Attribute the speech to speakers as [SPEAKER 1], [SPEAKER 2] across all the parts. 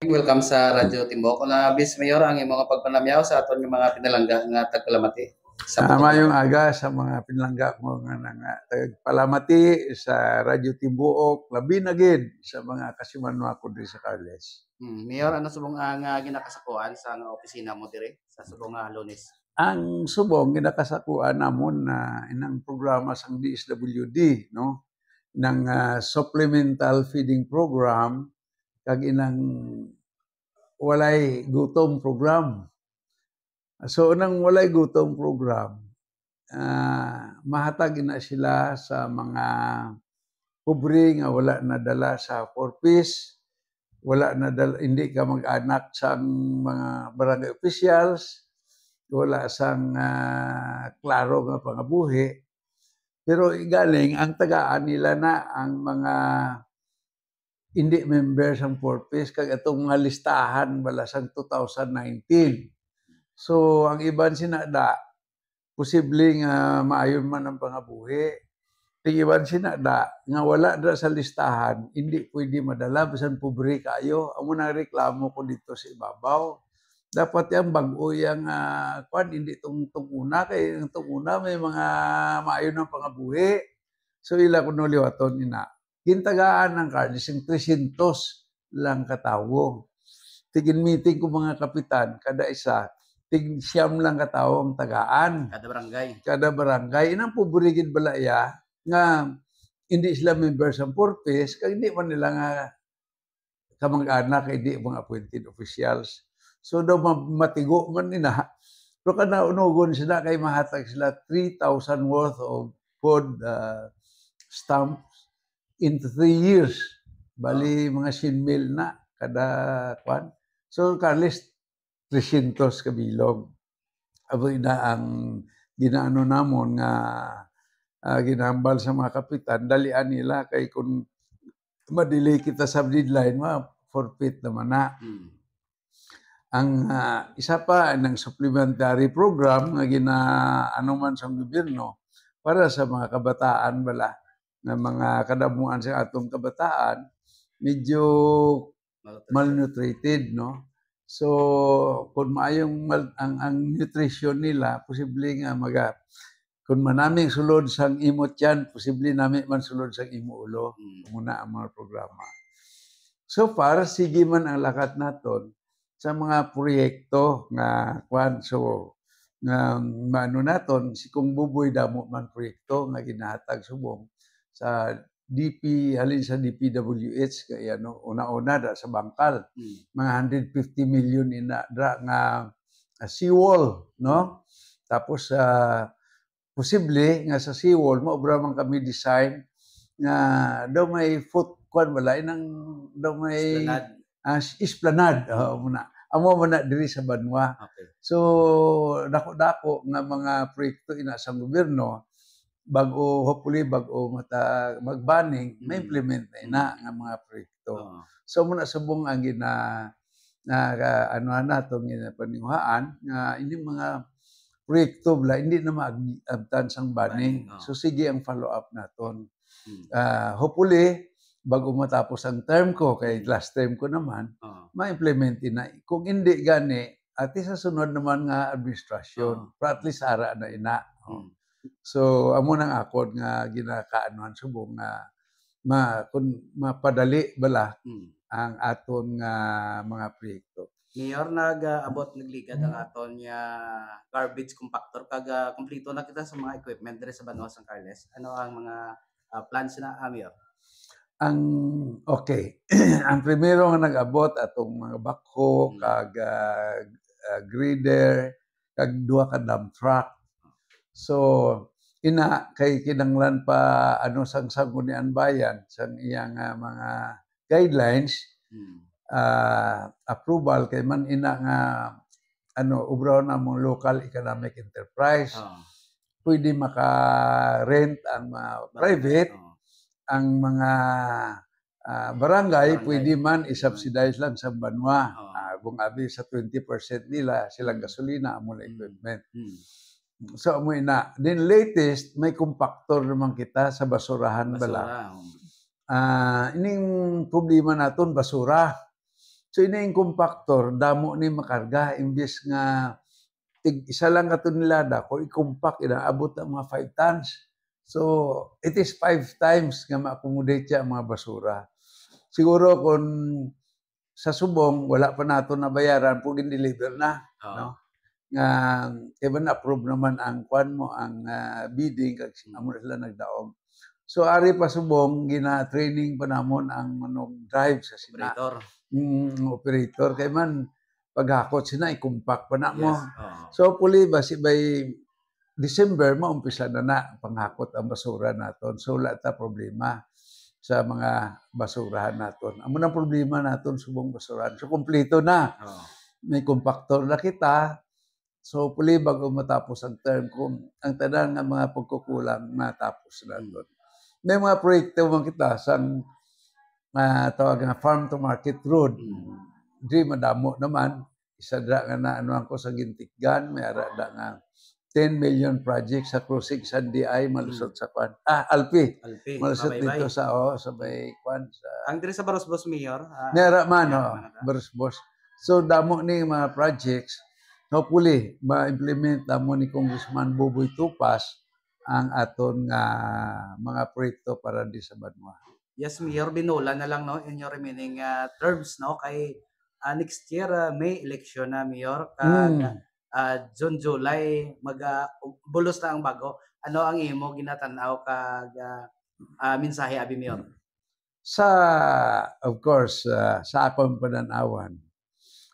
[SPEAKER 1] Welcome sa Radyo Timbok. Bis mayor ang imong pagpanamyaw sa aton mga pinalangga nga tagkalamati.
[SPEAKER 2] Mayong aga sa mga pinalangga mo nga tagpalamati sa Radyo Tibuok, labi na gid sa mga kasimanwa ko diri sa Carles.
[SPEAKER 1] Mayor, ano subong nga ginakasakuan sa opisina mo diri sa subong Lunes?
[SPEAKER 2] Ang subong ginakasakuan namon na inang programa sang DSWD, no? Nang supplemental feeding program kag inang walay gutom program. So nang walay gutom program, mahatag na sila sa mga pobre nga wala nadala sa 4-piece, wala nadala, hindi ka mag-anak sa mga barangay officials, wala sang klaro nga pangabuhi. Pero igaling ang tagaan nila na ang mga hindi members ang 4-piece kag atong mga listahan bala sang 2019. So ang iban sinada posible nga maayon man ang pangabuhi. Iban sinada nga wala dra sa listahan, hindi pwede madala bisan pobre kayo. Amo na reklamo ko dito sa ibabaw. Dapat yang bag-o yang hindi tungtong una kay tunguna may mga maayon ang pangabuhi. So ila kuno liwaton ina. Gintagaan ng Carles yung 300 lang katawo. Tigin meeting ko mga kapitan, kada isa, tig siyam lang katawo ang tagaan.
[SPEAKER 1] Kada barangay.
[SPEAKER 2] Kada barangay. Inang puburigid balaya nga hindi sila members ng 4-piece, kaya hindi man nila nga kamag-anak, hindi mga appointed officials. So daw matigo man nila. Pero kada unugon sila kay mahatag sila 3,000 worth of food stamps in 3 years. Bali mga sinmil na kada kwan. So Carles 300 kabilog. Aboy na ang ginaano namon nga ginambal sa mga kapitan, dalian nila kay kung madelay kita sa deadline, forfeit naman na. Ang isa pa ng supplementary program nga ginaano man sa gobyerno para sa mga kabataan bala na mga kadamuan sa atong kabataan medyo malnutrited, no? So kung maayong ang nutrition nila, posible nga kung manaming sulod sang imot yan, posible namin man sulod sang imo ulo. Muna ang mga programa. So far, sige man ang lakat naton sa mga proyekto nga kwan. So nga maano naton si Kung Buboy damo man proyekto nga ginahatag subong sa DP, halin sa DPWH kay ano una-una da sa Bangkal. Mga 150 million ina dra nga seawall, no? Tapos posible nga sa seawall maobra man kami design nga daw may foot kwan wala inang daw may esplanade. Muna amo man na diri sa Banwa.
[SPEAKER 1] Okay.
[SPEAKER 2] So dako-dako nga mga proyekto ina sa gobyerno bago hopefully bago magbaning may implement na ina nga mga proyekto. So muna subong ang ano natong ginapaninghaan nga ini mga proyekto bla hindi na maagtan sang baning. So sige ang follow up naton. Hopefully bago matapos ang term ko kay last term ko naman ma-implement na. Kung hindi gani at sa sunod naman nga administrasyon pero at least ara na ina. So amo nang akod nga ginakaanuhan subong nga kung mapadali bala ang aton nga mga proyekto.
[SPEAKER 1] Mayor, nag-abot nagligad ang aton nga garbage compactor kag kompleto na kita sa mga equipment diri sa Banwa San Carles. Ano ang mga plans na Mayor?
[SPEAKER 2] Ang okay. Ang primero nga nag-abot atong mga backhoe kag grader kag duha ka dump truck. So ina kay kinanglan pa ano sang sanggunian bayan sang iyang mga guidelines approval kay man ina nga ano ubraw na mong local economic enterprise. Pwede maka-rent ang private ang mga barangay pwede man i-subsidize lang sa Banwa. Kung abi sa 20% nila silang gasolina amo na equipment. So amo ina. Then latest may compactor naman kita sa basurahan bala. Ining problema naton basura. So iniing compactor damo ni makarga imbes nga tig isa lang katonelada kung i-compact inaabot ang mga 5 tons. So it is 5 times nga ma-accommodate siya ang mga basura. Siguro kung sa subong wala pa nato nabayaran pug deliver na,
[SPEAKER 1] Oo.
[SPEAKER 2] no? Nga even approve naman ang kwan mo ang bidding kag amo na sila nagdaog. So ari pa subong gina-training pa namon ang manong drive sa sina.
[SPEAKER 1] Operator.
[SPEAKER 2] Operator kay man paghakot sina i-compact pa na mo.
[SPEAKER 1] Yes. Oo.
[SPEAKER 2] So hopefully basi by December maumpisa na panghakot ang basura naton. So wala ta problema sa mga basurahan naton. Amo nang problema naton subong basurahan. So kumpleto na.
[SPEAKER 1] Oo.
[SPEAKER 2] May compactor na kita. So hopefully bago matapos ang term ko, ang tanan nga mga pagkukulang matapos naton. May mga proyekto man kita sang tawag nga farm to market road. Di madamo naman. Isa da nga na ano ko sa Gintikgan, may ara da nga 10 million project sa crossing sa DI malusot sa kwan. Alpi.
[SPEAKER 1] Alpi.
[SPEAKER 2] Malusot
[SPEAKER 1] Mabaybay.
[SPEAKER 2] dito sa sa may kwan sa
[SPEAKER 1] Ang diri sa Barosbos Mayor.
[SPEAKER 2] Nera man
[SPEAKER 1] Nera man,
[SPEAKER 2] boss. So damo ni mga projects hopefully ma-implement damo ni Congressman Boboy Tupas ang aton nga mga proyekto para di sa Banwa.
[SPEAKER 1] Yes, Mayor, binula na lang no in your remaining terms no kay next year May election na Mayor kag June July bulos na ang bago. Ano ang imo ginatanaw kag mensahe abi Mayor?
[SPEAKER 2] Sa of course sa akong pananawan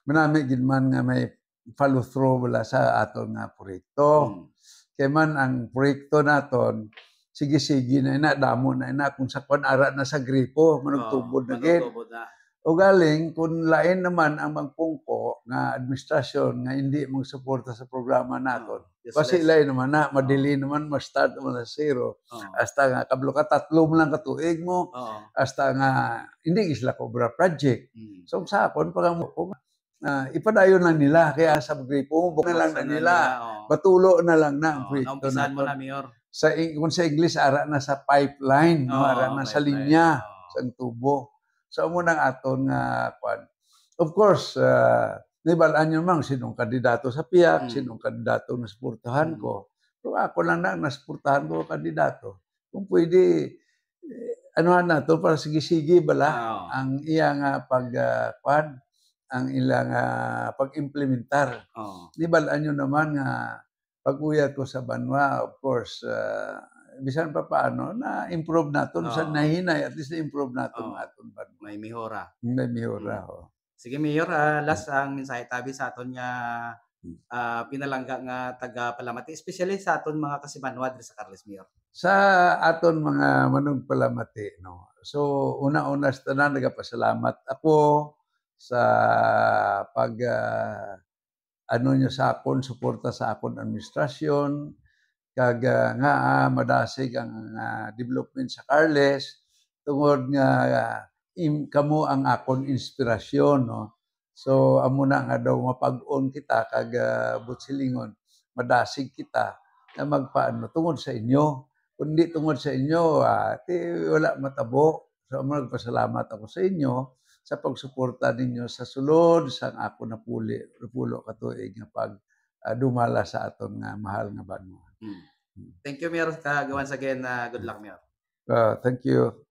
[SPEAKER 2] manami gid man nga may follow through wala sa aton nga proyekto. Kay man ang proyekto naton sige-sige na ina damo na ina kung sa kwan ara na sa gripo manugtubod na gid. O galing kung lain naman ang magpungko nga administrasyon nga hindi mo suporta sa programa naton. Kasi lain naman na madili naman ma-start naman sa zero. Hasta nga kablo ka tatlo mo lang katuig mo. Hasta nga hindi isla cobra project. So sa akon pag ipadayon lang nila kaya sa gripo mo na lang na nila. Batulo na lang na ang proyekto
[SPEAKER 1] naton. Mo na Mayor.
[SPEAKER 2] Kung sa English ara na sa pipeline, no? Ara na sa linya, sa tubo. So mo nang aton nga kwan. Of course, nibalaan nyo mang sinong kandidato sa PIAC, sinong kandidato na suportahan ko. Pero ako lang na nasuportahan ko kandidato. Kung pwede, anuhan na to para sige-sige bala ang iyang pag-kwan, ang ilang pag-implementar. Nibalaan nyo naman nga pag-uyat ko sa Banwa, of course, bisan pa paano, na-improve natin. Sa nahinay, at least na-improve natin aton Banwa.
[SPEAKER 1] May mihora.
[SPEAKER 2] May mihora,
[SPEAKER 1] Sige, Mayor, last ang mensahe tabi sa aton nga pinalangga nga taga-Palamati, especially sa aton mga kasibanwa diri sa Carles, Mayor.
[SPEAKER 2] Sa aton mga manugpalamati, no. So una-una sa tanan nagapasalamat ako sa pag ano nyo sa akon, suporta sa akon administrasyon, kag nga madasig ang development sa Carles, tungod nga kamo ang akon inspirasyon, no. So amo na nga daw mapag-on kita kag butsilingon, madasig kita na magpaano tungod sa inyo. Kundi tungod sa inyo, wala matabo. So magpasalamat ako sa inyo sa pagsuporta ninyo sa sulod sa ako na pulo katuig nga pag dumala sa aton nga mahal nga Banwa.
[SPEAKER 1] Thank you, Mayor. Once again, good luck, Mayor.
[SPEAKER 2] Thank you.